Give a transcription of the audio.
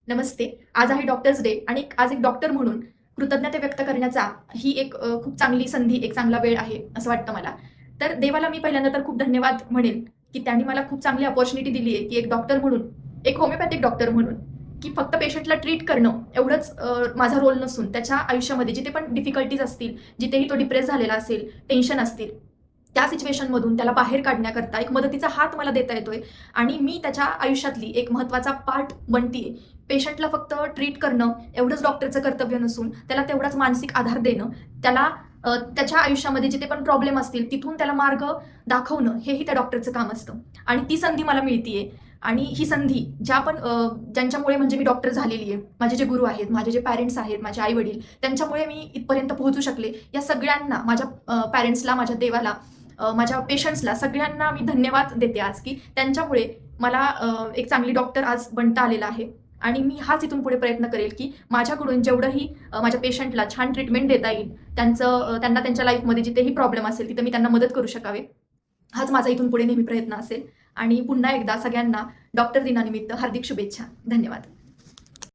नमस्ते. आज आहे doctors day आणि आज एक डॉक्टर म्हणून कृतज्ञता व्यक्त करण्याचा ही एक खूप चांगली संधी, एक चांगला वेळ आहे, असं वाटतं मला. तर देवाला मी पहिल्यांदा तर खूप धन्यवाद म्हणेन, की त्यांनी मला खूप चांगली अपॉर्च्युनिटी दिली आहे, की एक डॉक्टर म्हणून, एक होमिओपॅथिक डॉक्टर म्हणून, की फक्त पेशंटला ट्रीट करणं एवढंच माझा रोल नसून त्याच्या आयुष्यामध्ये जिथे पण डिफिकल्टीज असतील, जिथेही तो डिप्रेस झालेला असेल, टेन्शन असतील, त्या सिच्युएशनमधून त्याला बाहेर काढण्याकरता एक मदतीचा हात मला देता येतोय आणि मी त्याच्या आयुष्यातली एक महत्त्वाचा पार्ट बनतीये. पेशंटला फक्त ट्रीट करणं एवढंच डॉक्टरचं कर्तव्य नसून त्याला तेवढाच मानसिक आधार देणं, त्याला त्याच्या आयुष्यामध्ये जिथे पण प्रॉब्लेम असतील तिथून त्याला मार्ग दाखवणं हेही त्या डॉक्टरचं काम असतं आणि ती संधी मला मिळतीये आणि ही संधी ज्या पण ज्यांच्यामुळे म्हणजे मी डॉक्टर झालेली आहे. माझे जे गुरु आहेत, माझे जे पॅरेंट्स आहेत, माझे आई-वडील त्यांच्यामुळे मी इथपर्यंत पोहोचू शकले. या सगळ्यांना माझ्या पॅरेंट्सला, माझ्या देवाला, माझ्या पेशंट्सला सगळ्यांना मी धन्यवाद देते आज, की त्यांच्यामुळे मला एक चांगली डॉक्टर आज बनता आलेलं आहे. आणि मी हाच इथून पुढे प्रयत्न करेल, की माझ्याकडून जेवढंही माझ्या पेशंटला छान ट्रीटमेंट देता येईल, त्यांना त्यांच्या लाईफमध्ये जिथेही प्रॉब्लेम असेल, तिथे मी त्यांना मदत करू शकावे. हाच माझा इथून पुढे नेहमी प्रयत्न असेल. आणि पुन्हा एकदा सगळ्यांना डॉक्टर दिनानिमित्त हार्दिक शुभेच्छा. धन्यवाद.